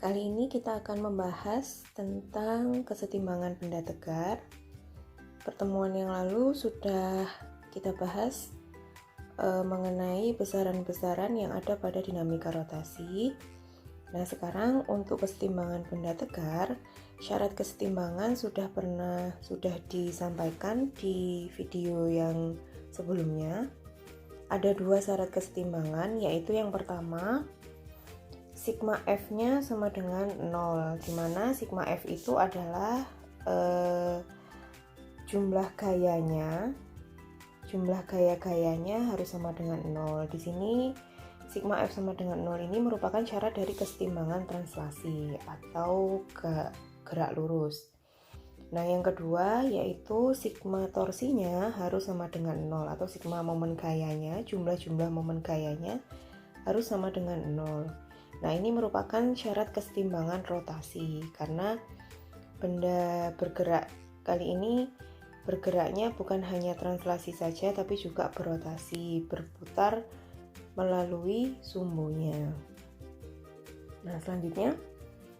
Kali ini kita akan membahas tentang kesetimbangan benda tegar. Pertemuan yang lalu sudah kita bahas mengenai besaran-besaran yang ada pada dinamika rotasi. Nah, sekarang untuk kesetimbangan benda tegar, syarat kesetimbangan sudah disampaikan di video yang sebelumnya. Ada dua syarat kesetimbangan, yaitu yang pertama, sigma F-nya sama dengan 0, di mana sigma F itu adalah jumlah gaya-gayanya harus sama dengan 0. Di sini sigma F sama dengan 0 ini merupakan syarat dari kesetimbangan translasi atau gerak lurus. Nah, yang kedua yaitu sigma torsinya harus sama dengan 0 atau sigma momen gayanya, jumlah momen gayanya harus sama dengan 0. Nah, ini merupakan syarat kesetimbangan rotasi karena benda bergerak kali ini bergeraknya bukan hanya translasi saja tapi juga berotasi, berputar melalui sumbunya. Nah, selanjutnya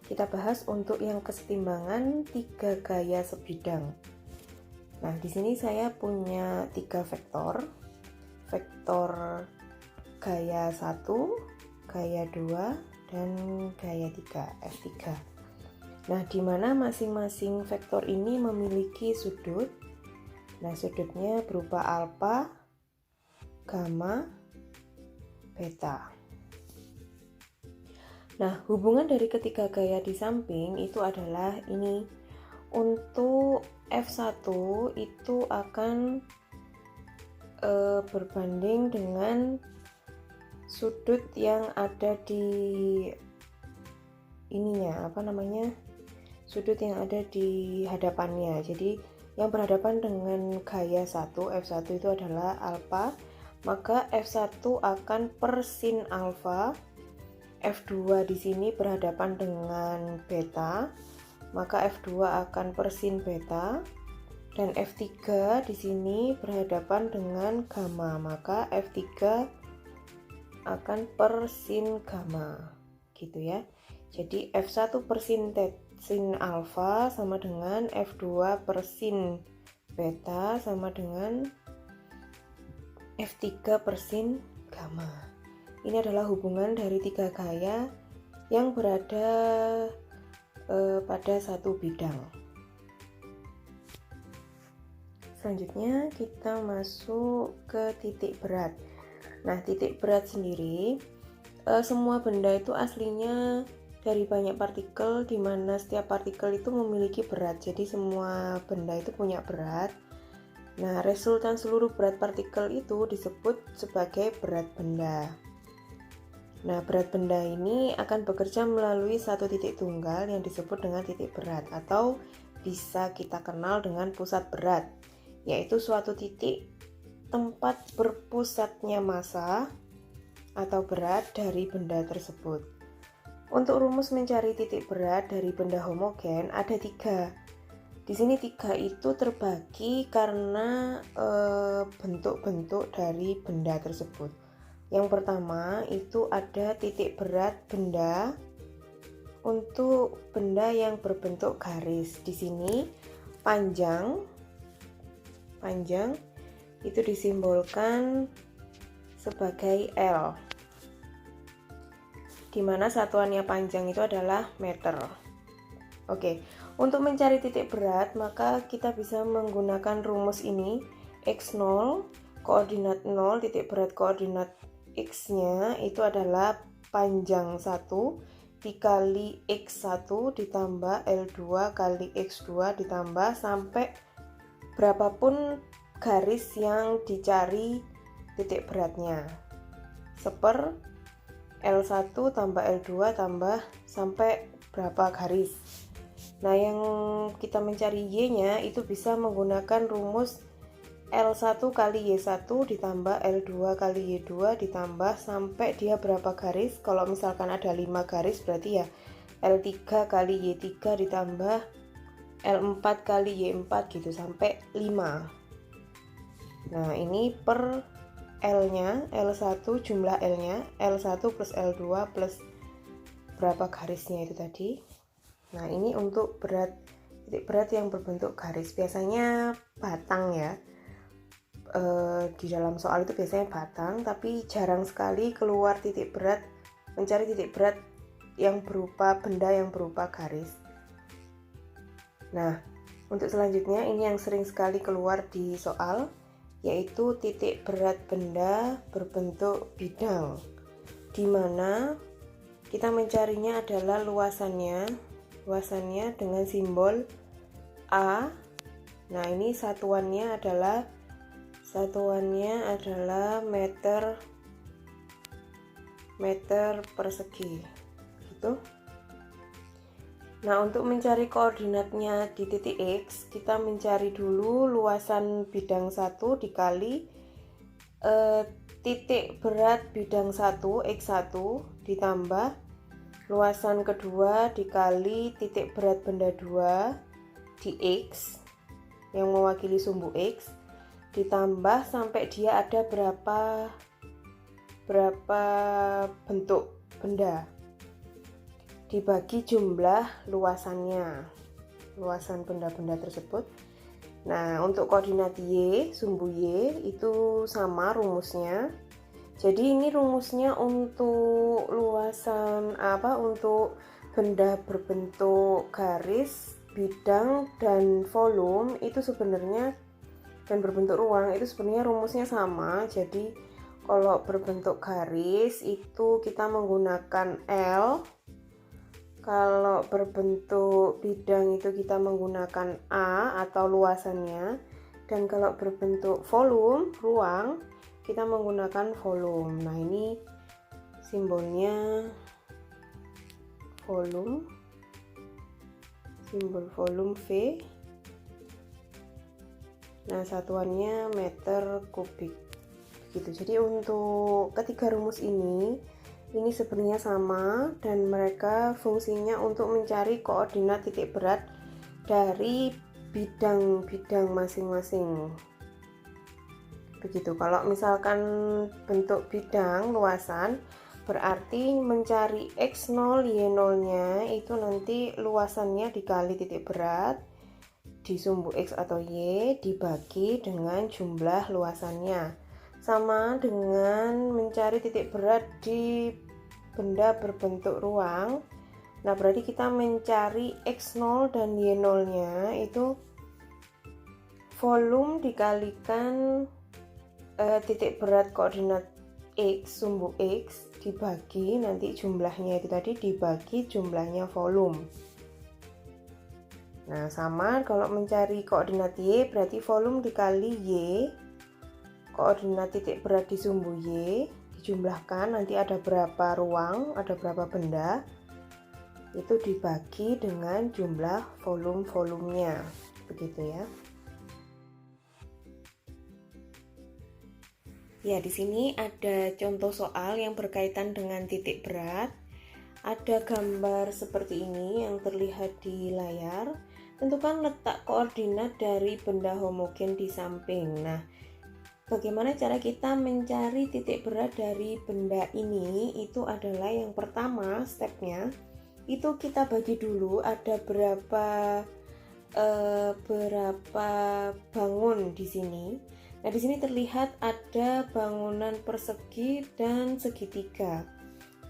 kita bahas untuk yang kesetimbangan 3 gaya sebidang. Nah, di sini saya punya 3 vektor. Vektor gaya 1, gaya 2, dan gaya 3, F3. Nah, di mana masing-masing vektor ini memiliki sudut. Nah, sudutnya berupa alfa, gamma, beta. Nah, hubungan dari ketiga gaya di samping itu adalah ini. Untuk F1 itu akan berbanding dengan sudut yang ada di sudut yang ada di hadapannya. Jadi yang berhadapan dengan gaya 1, F1 itu adalah alfa, maka F1 akan per sin alfa. F2 di sini berhadapan dengan beta, maka F2 akan per sin beta. Dan F3 di sini berhadapan dengan gamma, maka F3 akan per sin gamma, gitu ya. Jadi F1 per sin alfa sama dengan F2 per sin beta sama dengan F3 per sin gamma. Ini adalah hubungan dari 3 gaya yang berada pada satu bidang. Selanjutnya kita masuk ke titik berat. Nah, titik berat sendiri, semua benda itu aslinya dari banyak partikel, di mana setiap partikel itu memiliki berat. Jadi semua benda itu punya berat. Nah, resultan seluruh berat partikel itu disebut sebagai berat benda. Nah, berat benda ini akan bekerja melalui satu titik tunggal yang disebut dengan titik berat, atau bisa kita kenal dengan pusat berat, yaitu suatu titik tempat berpusatnya massa atau berat dari benda tersebut. Untuk rumus mencari titik berat dari benda homogen ada 3. Di sini 3 itu terbagi karena bentuk-bentuk dari benda tersebut. Yang pertama itu ada titik berat benda untuk benda yang berbentuk garis. Di sini panjang itu disimbolkan sebagai L, di mana satuannya panjang itu adalah meter. Oke, untuk mencari titik berat maka kita bisa menggunakan rumus ini. X0 koordinat 0, titik berat koordinat X-nya itu adalah panjang 1 dikali X1 ditambah L2 kali X2 ditambah sampai berapapun garis yang dicari titik beratnya, seper L1 tambah L2 tambah sampai berapa garis. Nah, yang kita mencari Y-nya itu bisa menggunakan rumus L1 kali Y1 ditambah L2 kali Y2 ditambah sampai dia berapa garis. Kalau misalkan ada 5 garis berarti ya L3 kali Y3 ditambah L4 kali Y4 gitu sampai 5. Nah, ini per L-nya, L1 jumlah L-nya, L1 plus L2 plus berapa garisnya itu tadi. Nah, ini untuk titik berat yang berbentuk garis, biasanya batang ya. Di dalam soal itu biasanya batang, tapi jarang sekali keluar mencari titik berat yang berupa benda yang berupa garis. Nah, untuk selanjutnya ini yang sering sekali keluar di soal, yaitu titik berat benda berbentuk bidang, di mana kita mencarinya adalah luasannya dengan simbol A. Nah, ini satuannya adalah meter persegi gitu. Nah, untuk mencari koordinatnya di titik X, kita mencari dulu luasan bidang 1 dikali titik berat bidang 1 X1 ditambah luasan kedua dikali titik berat benda 2 di X yang mewakili sumbu X, ditambah sampai dia ada berapa bentuk benda, dibagi jumlah luasan benda-benda tersebut. Nah, untuk koordinat Y, sumbu Y itu sama rumusnya. Jadi ini rumusnya untuk untuk benda berbentuk garis, bidang, dan volume itu sebenarnya, dan berbentuk ruang itu sebenarnya rumusnya sama. Jadi kalau berbentuk garis itu kita menggunakan L, kalau berbentuk bidang itu kita menggunakan A atau luasannya, dan kalau berbentuk volume, ruang, kita menggunakan volume. Nah, ini simbolnya volume, simbol volume V. Nah, satuannya meter kubik gitu. Jadi untuk ketiga rumus ini sebenarnya sama, dan mereka fungsinya untuk mencari koordinat titik berat dari bidang-bidang masing-masing. Begitu. Kalau misalkan bentuk bidang luasan, berarti mencari X0 Y0-nya itu nanti luasannya dikali titik berat di sumbu X atau Y dibagi dengan jumlah luasannya. Sama dengan mencari titik berat di benda berbentuk ruang. Nah, berarti kita mencari X0 dan Y0-nya itu volume dikalikan titik berat koordinat X, sumbu X, dibagi nanti jumlahnya itu tadi dibagi jumlahnya volume. Nah, sama kalau mencari koordinat Y, berarti volume dikali Y, koordinat titik berat di sumbu Y, dijumlahkan nanti ada berapa ruang, ada berapa benda, itu dibagi dengan jumlah volumenya, begitu ya. Ya, di sini ada contoh soal yang berkaitan dengan titik berat. Ada gambar seperti ini yang terlihat di layar. Tentukan letak koordinat dari benda homogen di samping. Nah, bagaimana cara kita mencari titik berat dari benda ini? Itu adalah yang pertama, stepnya itu kita bagi dulu ada berapa bangun di sini. Nah, di sini terlihat ada bangunan persegi dan segitiga.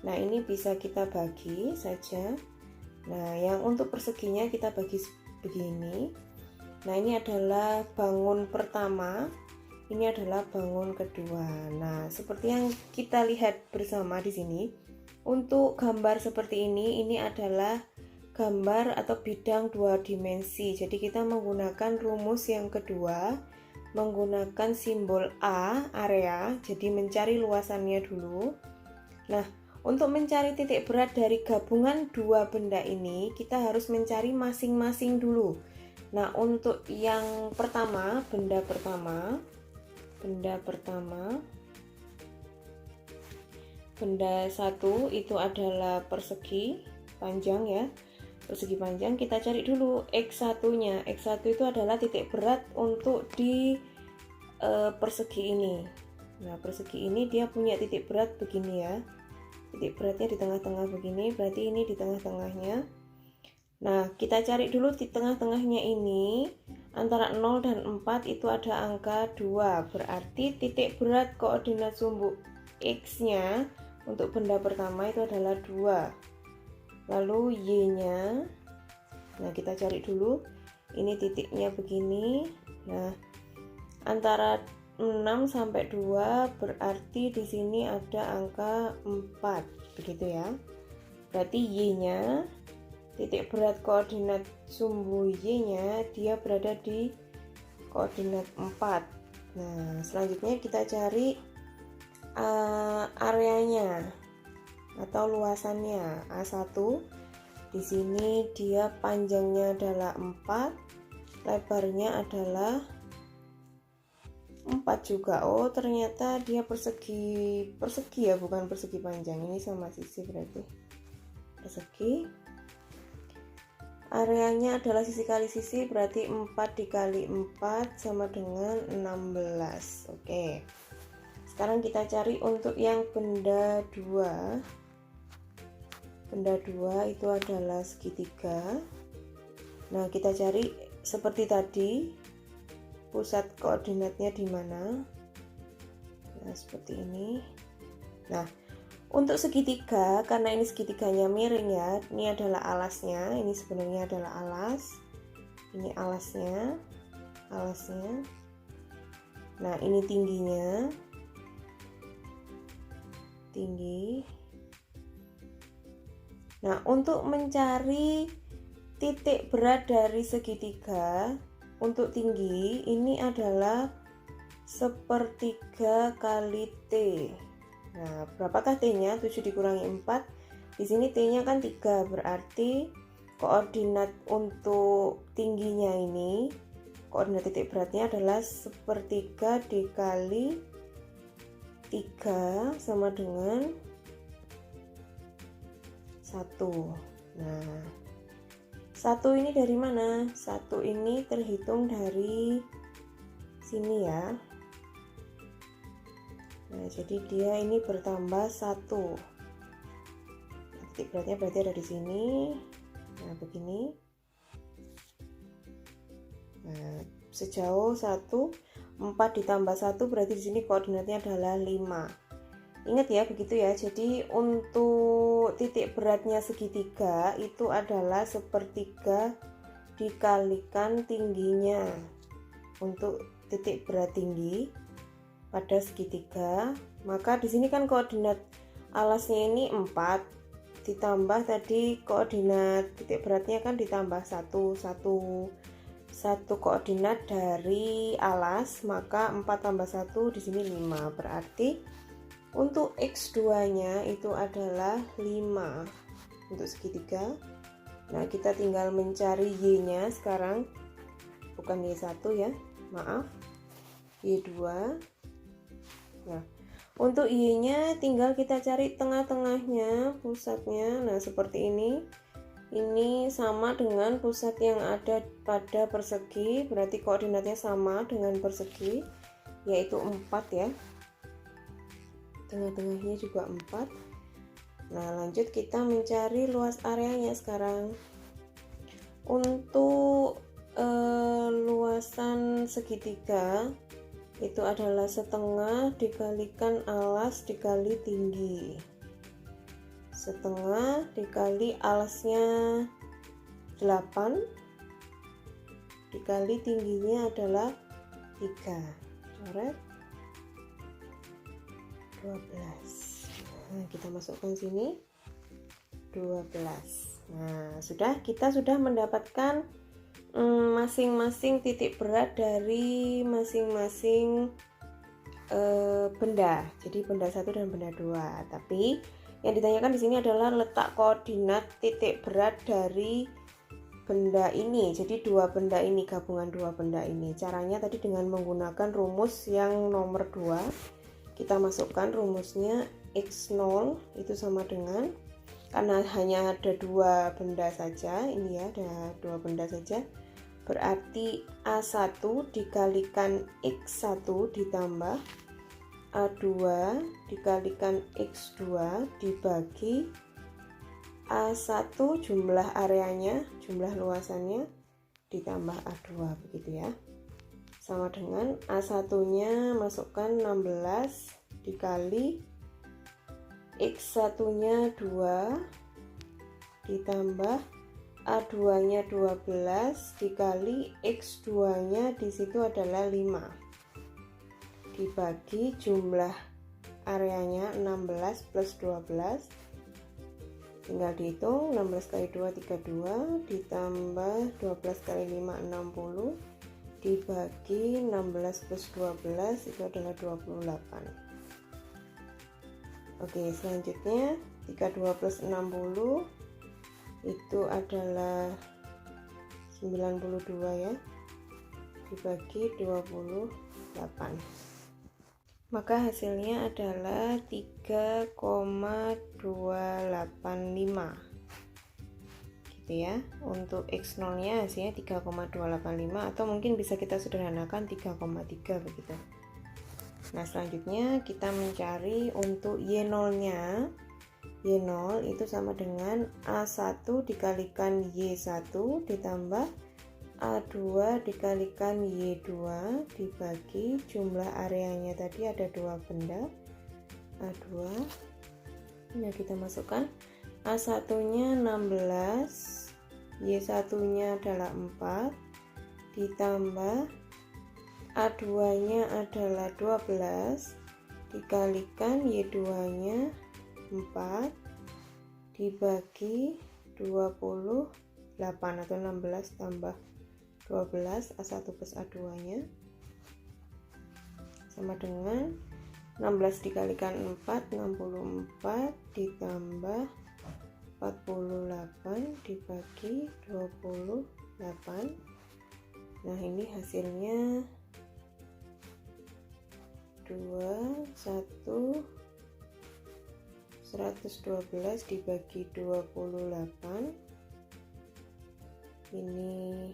Nah, ini bisa kita bagi saja. Nah, yang untuk perseginya kita bagi begini. Nah, ini adalah bangun pertama, ini adalah bangun kedua. Nah, seperti yang kita lihat bersama di sini, untuk gambar seperti ini adalah gambar atau bidang 2 dimensi. Jadi kita menggunakan rumus yang kedua, menggunakan simbol A, area, jadi mencari luasannya dulu. Nah, untuk mencari titik berat dari gabungan dua benda ini, kita harus mencari masing-masing dulu. Nah, untuk yang pertama, benda pertama, benda 1 itu adalah persegi panjang ya. Persegi panjang, kita cari dulu X1-nya. X1 itu adalah titik berat untuk di persegi ini. Nah, persegi ini dia punya titik berat begini ya. titik beratnya di tengah-tengah begini, berarti ini di tengah-tengahnya. Nah, kita cari dulu di tengah-tengahnya ini, antara 0 dan 4 itu ada angka 2, berarti titik berat koordinat sumbu X-nya untuk benda pertama itu adalah 2. Lalu Y-nya, nah kita cari dulu, ini titiknya begini. Nah, antara 6 sampai 2 berarti di sini ada angka 4, begitu ya. Berarti Y-nya, titik berat koordinat sumbu Y-nya dia berada di koordinat 4. Nah, selanjutnya kita cari areanya atau luasannya A1. Di sini dia panjangnya adalah 4, lebarnya adalah 4 juga. Oh, ternyata dia persegi ya, bukan persegi panjang. Ini sama sisi berarti persegi. Areanya adalah sisi kali sisi, berarti 4 dikali 4 sama dengan 16. Oke. Sekarang kita cari untuk yang benda 2. Benda 2 itu adalah segitiga. Nah, kita cari seperti tadi, pusat koordinatnya di mana. Nah, seperti ini. Nah, untuk segitiga, karena ini segitiganya miring ya, ini adalah alasnya, ini sebenarnya adalah alas. Ini alasnya. Nah, ini tingginya. Tinggi. Nah, untuk mencari titik berat dari segitiga untuk tinggi, ini adalah sepertiga kali T. Nah, berapakah T-nya? 7 dikurangi 4. Di sini T-nya kan 3, berarti koordinat untuk tingginya ini, koordinat titik beratnya adalah sepertiga dikali 3 sama dengan 1. Nah, 1 ini dari mana? 1 ini terhitung dari sini ya. Nah, jadi dia ini bertambah 1. Titik beratnya berarti ada di sini. Nah, begini. Nah, sejauh 1, 4 ditambah 1 berarti di sini koordinatnya adalah 5. Ingat ya, begitu ya. Jadi untuk titik beratnya segitiga itu adalah sepertiga dikalikan tingginya. Untuk titik berat tinggi pada segitiga, maka di sini kan koordinat alasnya ini 4 ditambah tadi koordinat titik beratnya kan ditambah 1 koordinat dari alas, maka 4 tambah 1 di sini 5. Berarti untuk X2-nya itu adalah 5 untuk segitiga. Nah, kita tinggal mencari Y-nya sekarang. Bukan Y1 ya, maaf. Y2. Nah, untuk Y-nya tinggal kita cari tengah-tengahnya, pusatnya. Nah, seperti ini. Ini sama dengan pusat yang ada pada persegi, berarti koordinatnya sama dengan persegi, yaitu 4 ya. Tengah-tengahnya juga 4. Nah, lanjut kita mencari luas areanya sekarang. Untuk luasan segitiga itu adalah setengah dikalikan alas dikali tinggi. Setengah dikali alasnya 8 dikali tingginya adalah 3. Coret 12. Nah, kita masukkan sini 12. Nah, kita sudah mendapatkan masing-masing titik berat dari masing-masing benda. Jadi benda 1 dan benda 2. Tapi yang ditanyakan di sini adalah letak koordinat titik berat dari benda ini. Jadi dua benda ini, gabungan dua benda ini. Caranya tadi dengan menggunakan rumus yang nomor 2. Kita masukkan rumusnya X0 itu sama dengan, karena hanya ada dua benda saja, ini ya, ada dua benda saja, berarti A1 dikalikan X1 ditambah A2 dikalikan X2 dibagi A1 jumlah areanya, jumlah luasannya ditambah A2 begitu ya. Sama dengan A1 nya masukkan 16 dikali X1 nya 2 ditambah A2 nya 12 dikali X2 nya disitu adalah 5 dibagi jumlah areanya 16 plus 12, tinggal dihitung. 16 kali 2 32 ditambah 12 kali 5 60 dibagi 16 plus 12 itu adalah 28. Oke, selanjutnya 32 plus 60 itu adalah 92 ya, dibagi 28, maka hasilnya adalah 3,285 gitu ya. Untuk X0 nya hasilnya 3,285 atau mungkin bisa kita sederhanakan 3,3 begitu. Nah, selanjutnya kita mencari untuk Y0 nya. Y0 itu sama dengan A1 dikalikan Y1 ditambah A2 dikalikan Y2 dibagi jumlah areanya tadi ada 2 benda A2. Nah, kita masukkan A1 nya 16, Y1 nya adalah 4 ditambah A2 nya adalah 12 dikalikan Y2 nya 4 dibagi 28 atau 16 tambah 12 A1 plus A2 nya sama dengan 16 dikalikan 4 64 ditambah 48 dibagi 28. Nah, ini hasilnya 112 dibagi 28, ini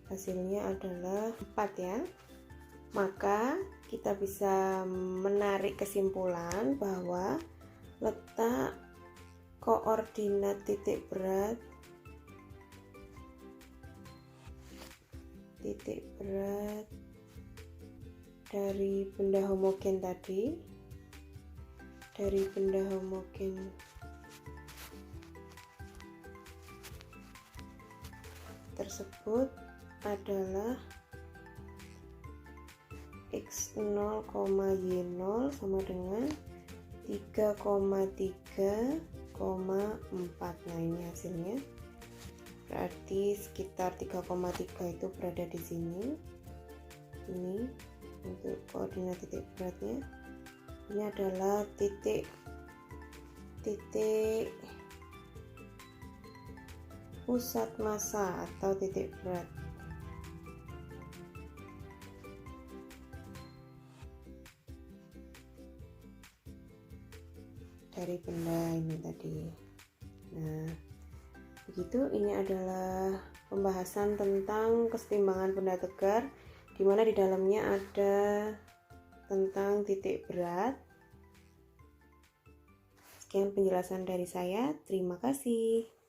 hasilnya adalah 4 ya. Maka kita bisa menarik kesimpulan bahwa letak koordinat titik berat dari benda homogen tadi, dari benda homogen tersebut adalah X0, Y0 sama dengan 3,3,4. Nah, ini hasilnya berarti sekitar 3,3 itu berada di sini. Ini untuk koordinat titik beratnya. Ini adalah titik pusat massa atau titik berat. Dari benda ini tadi. Nah, begitu. Ini adalah pembahasan tentang kesetimbangan benda tegar, di mana di dalamnya ada tentang titik berat. Sekian penjelasan dari saya. Terima kasih.